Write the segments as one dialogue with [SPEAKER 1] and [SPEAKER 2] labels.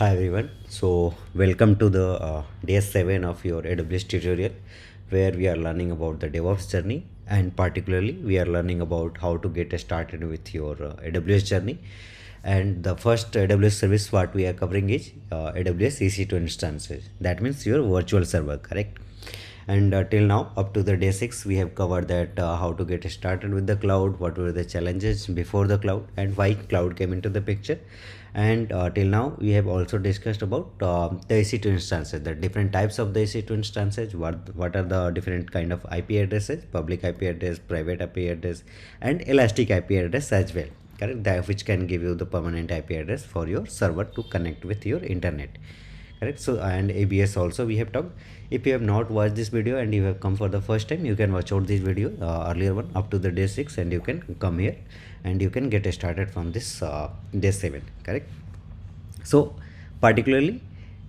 [SPEAKER 1] Hi everyone. So welcome to the day 7 of your AWS tutorial, where we are learning about the DevOps journey, and particularly we are learning about how to get started with your AWS journey. And the first AWS service what we are covering is AWS EC2 instances. That means your virtual server, correct? And till now, up to the day 6, we have covered that how to get started with the cloud, what were the challenges before the cloud, and why cloud came into the picture. And till now, we have also discussed about the EC2 instances, the different types of the EC2 instances, what are the different kind of IP addresses, public IP address, private IP address, and elastic IP address as well, correct? That which can give you the permanent IP address for your server to connect with your internet, correct? So, and ABS also we have talked. If you have not watched this video and you have come for the first time, you can watch out this video, earlier one up to the day 6, and you can come here and you can get started from this day 7, correct? So particularly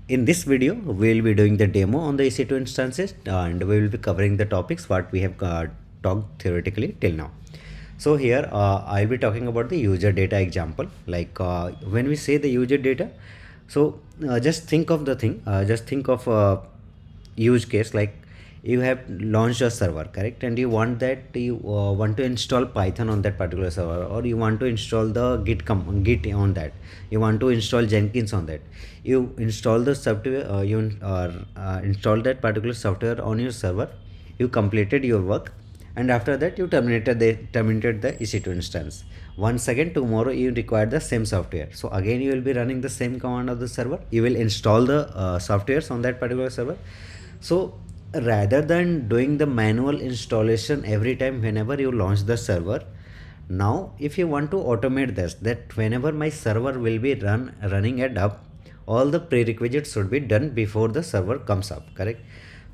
[SPEAKER 1] in this video we will be doing the demo on the EC2 instances, and we will be covering the topics what we have talked theoretically till now. So here I'll be talking about the user data example. Like when we say the user data, so just think of the thing, just think of a use case. Like you have launched a server, correct? And you want that you want to install Python on that particular server, or you want to install the Git on that, you want to install Jenkins on that. You install the software, install that particular software on your server, you completed your work, and after that you terminated the EC2 instance. Once again tomorrow you require the same software, so again you will be running the same command of the server, you will install the softwares on that particular server. So rather than doing the manual installation every time whenever you launch the server, now if you want to automate this, that whenever my server will be running it up, all the prerequisites should be done before the server comes up, correct?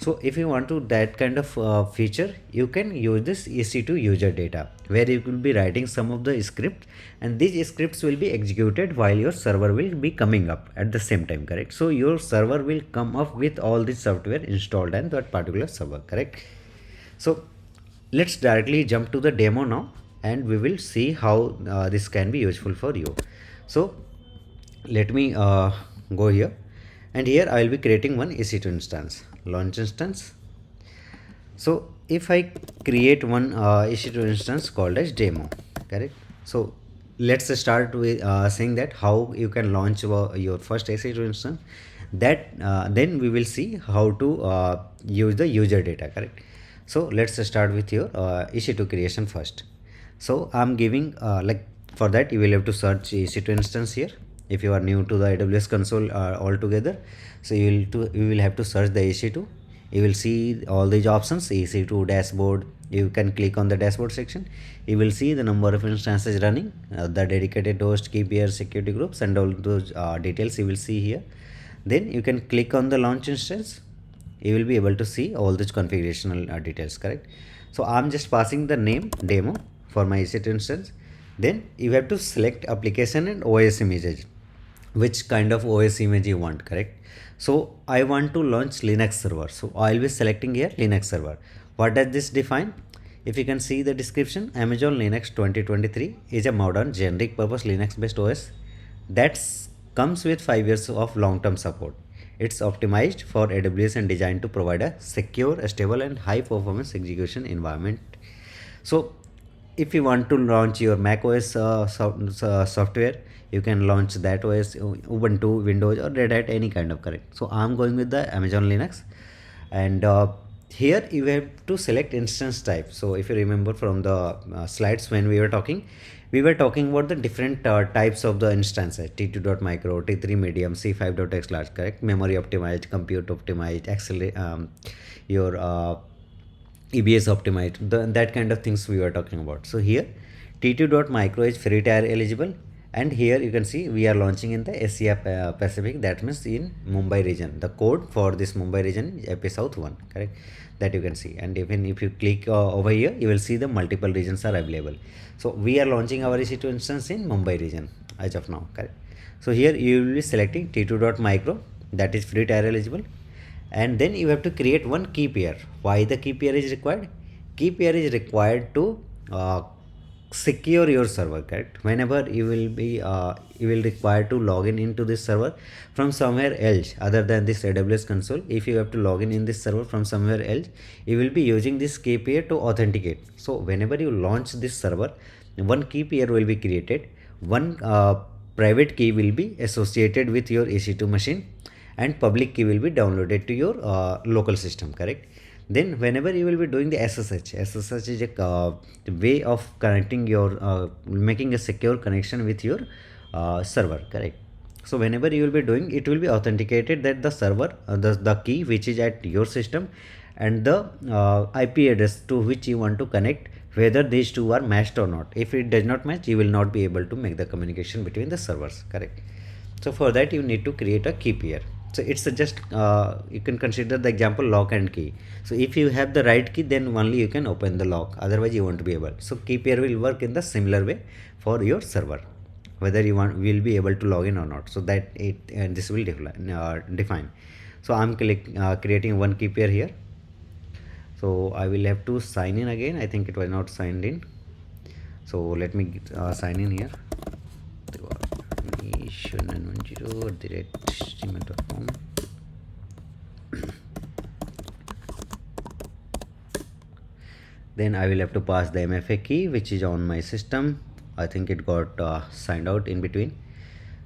[SPEAKER 1] So if you want to that kind of feature, you can use this EC2 user data, where you will be writing some of the scripts, and these scripts will be executed while your server will be coming up at the same time, correct? So your server will come up with all this software installed on that particular server, correct? So let's directly jump to the demo now, and we will see how this can be useful for you. So let me go here, and here I will be creating one EC2 instance, launch instance. So if I create one EC2 instance called as demo, correct? So let's start with saying that how you can launch your first EC2 instance. That then we will see how to use the user data, correct? So let's start with your EC2 creation first. So I'm giving like, for that you will have to search EC2 instance here. If you are new to the AWS console altogether, so you will have to search the EC2. You will see all these options, EC2 dashboard. You can click on the dashboard section. You will see the number of instances running, the dedicated host, key pair, security groups, and all those details you will see here. Then you can click on the launch instance. You will be able to see all these configurational details, correct? So I'm just passing the name demo for my EC2 instance. Then you have to select application and OS images, which kind of OS image you want, correct? So I want to launch Linux server, so I'll be selecting here Linux server. What does this define? If you can see the description, Amazon Linux 2023 is a modern generic purpose Linux based OS that comes with 5 years of long-term support. It's optimized for AWS and designed to provide a secure, stable, and high performance execution environment. So if you want to launch your Mac OS software, you can launch that OS, Ubuntu, Windows, or Red Hat, any kind of, correct? So I'm going with the Amazon Linux, and here you have to select instance type. So if you remember from the slides when we were talking about the different types of the instances: T2.micro, T3 medium, C5.x large, correct? Memory optimized, compute optimized, your EBS optimized, that kind of things we were talking about. So here T2.micro is free tier eligible, and here you can see we are launching in the Asia Pacific, that means in Mumbai region. The code for this Mumbai region is AP South 1, correct? That you can see, and even if you click over here, you will see the multiple regions are available. So we are launching our EC2 instance in Mumbai region as of now, correct? So here you will be selecting T2.micro, that is free tier eligible, and then you have to create one key pair. Why the key pair is required? Key pair is required to secure your server, correct? Whenever you will require to log into this server from somewhere else other than this AWS console. If you have to log in this server from somewhere else, you will be using this key pair to authenticate. So whenever you launch this server, one key pair will be created, one private key will be associated with your EC2 machine, and public key will be downloaded to your local system, correct? Then whenever you will be doing the SSH is a way of connecting your making a secure connection with your server, correct? So whenever you will be doing, it will be authenticated that the server the key which is at your system and the IP address to which you want to connect, whether these two are matched or not. If it does not match, you will not be able to make the communication between the servers, correct? So for that you need to create a key pair. So it's a just you can consider the example lock and key. So if you have the right key, then only you can open the lock, otherwise you won't be able. So key pair will work in the similar way for your server, whether you will be able to log in or not. So that it and this will define. So I'm creating one key pair here. So I will have to sign in again. I think it was not signed in, so let me sign in here. Nation910@gmail.com. Then I will have to pass the MFA key which is on my system. I think it got signed out in between,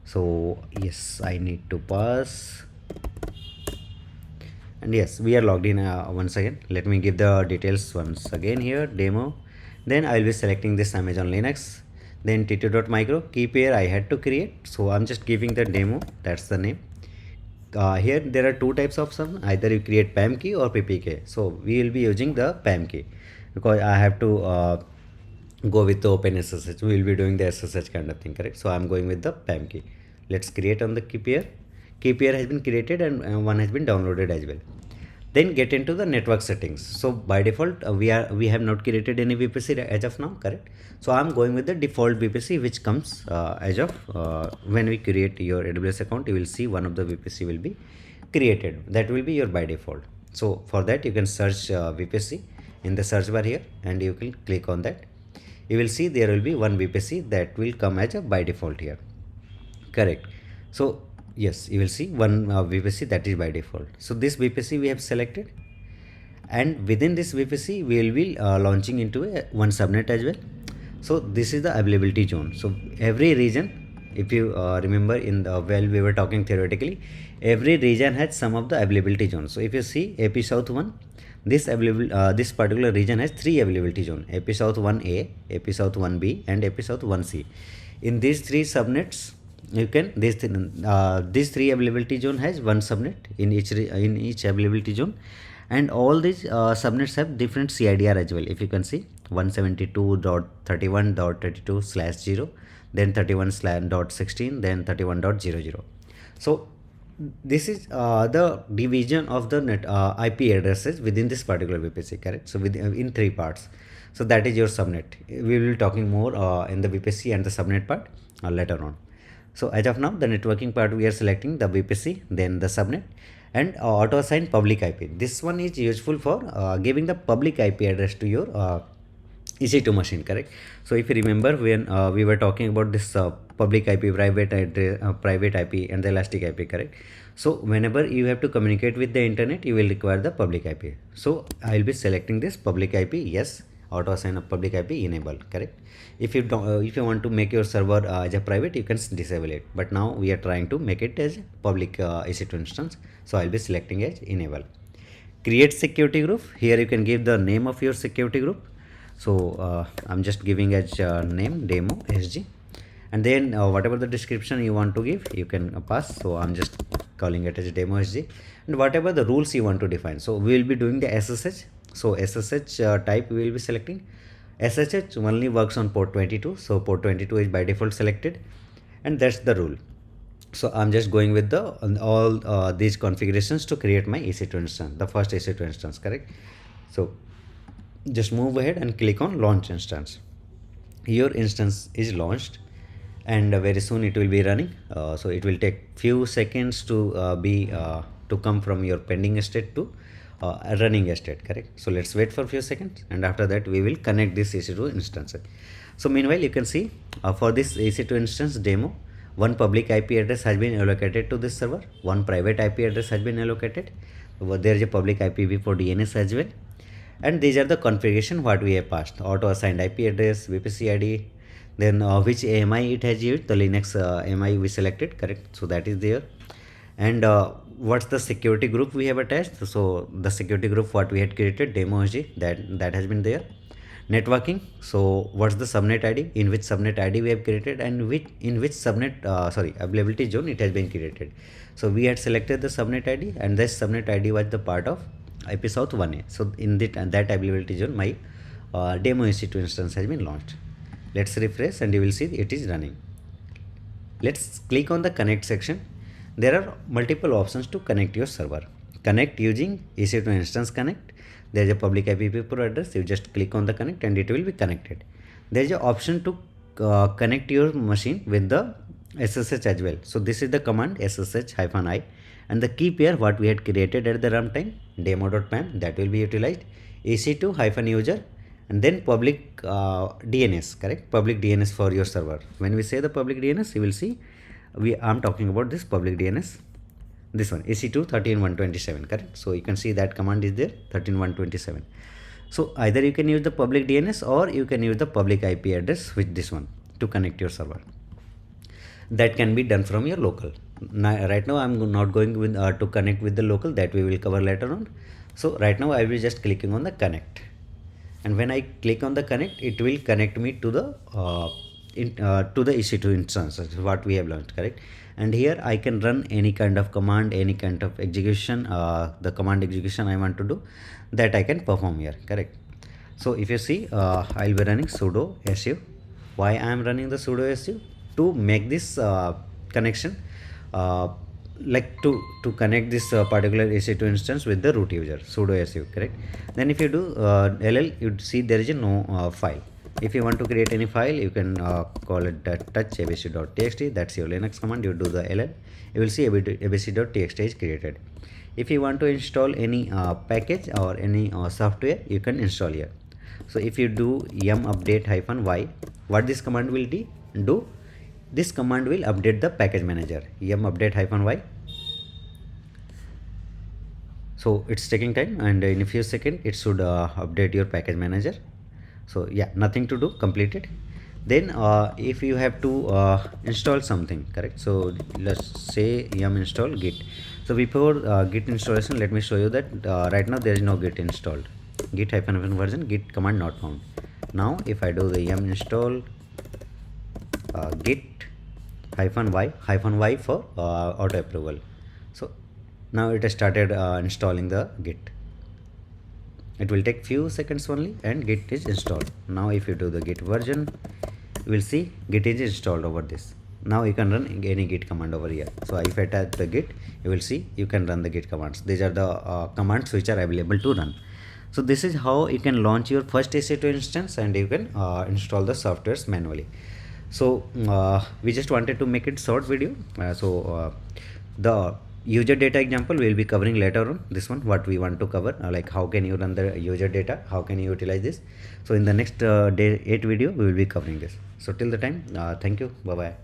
[SPEAKER 1] so yes, I need to pass. And yes, we are logged in once again. Let me give the details once again here, demo. Then I will be selecting this Amazon Linux. Then t2.micro key pair I had to create, so I'm just giving the demo, that's the name. Here there are two types of some, either you create PAM key or PPK. So we will be using the PAM key because I have to go with the open SSH. We will be doing the SSH kind of thing, correct? So I'm going with the PAM key. Let's create on the key pair. Key pair has been created and one has been downloaded as well. Then get into the network settings. So by default we have not created any VPC as of now, correct? So I'm going with the default VPC which comes as of when we create your AWS account. You will see one of the VPC will be created, that will be your by default. So for that you can search VPC in the search bar here and you can click on that. You will see there will be one VPC that will come as a by default here, correct? So yes, you will see one VPC that is by default. So this VPC we have selected, and within this VPC we will be launching into one subnet as well. So this is the availability zone. So every region, if you remember in the we were talking theoretically, every region has some of the availability zones. So if you see AP South 1, this particular region has three availability zone: AP South 1A, AP South 1B, and AP South 1C. In these three subnets, you can these three availability zone has one subnet in each availability zone, and all these subnets have different CIDR as well. If you can see 172.31.32/0, then 31/.16, then 31.00. So this is the division of the IP addresses within this particular VPC, correct? So in three parts. So that is your subnet. We will be talking more in the VPC and the subnet part later on. So as of now, the networking part we are selecting the VPC, then the subnet, and auto assign public IP. This one is useful for giving the public IP address to your EC2 machine, correct? So if you remember when we were talking about this public IP, private address, private IP, and the elastic IP, correct? So whenever you have to communicate with the internet, you will require the public IP. So I will be selecting this public IP. Yes, auto assign a public IP enable, correct? If you don't, if you want to make your server as a private, you can disable it. But now we are trying to make it as public EC2 instance. So I'll be selecting as enable. Create security group. Here you can give the name of your security group. So I'm just giving as name demo SG, and then whatever the description you want to give, you can pass. So I'm just calling it as demo SG, and whatever the rules you want to define. So we will be doing the SSH. So SSH type we will be selecting. SSH only works on port 22. So port 22 is by default selected, and that's the rule. So I'm just going with the all these configurations to create my EC2 instance, the first EC2 instance, correct? So just move ahead and click on launch instance. Your instance is launched, and very soon it will be running. So it will take few seconds to come from your pending state to running state, correct? So let's wait for a few seconds, and after that we will connect this EC2 instance. So meanwhile, you can see for this EC2 instance demo, one public IP address has been allocated to this server, one private IP address has been allocated. There is a public IPv4 DNS as well, and these are the configuration what we have passed: auto assigned IP address, VPC ID, then which AMI it has used, the Linux AMI we selected, correct? So that is there. And what's the security group we have attached? So the security group what we had created, demo OG, that has been there. Networking, so what's the subnet ID, in which subnet ID we have created, and in which subnet availability zone it has been created. So we had selected the subnet ID, and this subnet ID was the part of IP South 1A. So in that availability zone, my demo EC2 instance has been launched. Let's refresh and you will see it is running. Let's click on the connect section. There are multiple options to connect your server. Connect using EC2 instance connect. There is a public IPv4 address. You just click on the connect and it will be connected. There is an option to connect your machine with the SSH as well. So this is the command SSH-I, and the key pair what we had created at the runtime, demo.pam, that will be utilized, EC2-user, and then public DNS, correct? Public DNS for your server. When we say the public DNS, you will see I'm talking about this public DNS, this one, EC2 13127, correct? So you can see that command is there, 13127. So either you can use the public DNS or you can use the public IP address with this one to connect your server. That can be done from your local. Now, right now I'm not going with, to connect with the local, that we will cover later on. So right now I will just clicking on the connect, and when I click on the connect, it will connect me to the EC2 instance what we have launched, correct? And here I can run any kind of command, any kind of execution, the command execution I want to do, that I can perform here, correct? So if you see, I'll be running sudo su. Why I am running the sudo su? To make this connection, like to connect this particular EC2 instance with the root user, sudo su, correct? Then if you do ll, you'd see there is a no file. If you want to create any file, you can call it touch abc.txt. That's your Linux command. You do the ll, you will see abc.txt is created. If you want to install any package or any software, you can install here. So if you do yum update -y, what this command will do, this command will update the package manager, yum update -y. So it's taking time, and in a few seconds it should update your package manager. So yeah, nothing to do, completed. Then if you have to install something, correct? So let's say yum install git. So before git installation, let me show you that right now there is no git installed. Git -version, git command not found. Now if I do the yum install git -y for auto approval. So now it has started installing the git. It will take few seconds only and git is installed. Now if you do the git version, you will see git is installed over this. Now you can run any git command over here. So if I type the git, you will see you can run the git commands. These are the commands which are available to run. So this is how you can launch your first EC2 instance, and you can install the softwares manually. So we just wanted to make it short video. The user data example we will be covering later on. This one what we want to cover, like how can you run the user data, how can you utilize this. So in the next day 8 video we will be covering this. So till the time, thank you, bye bye.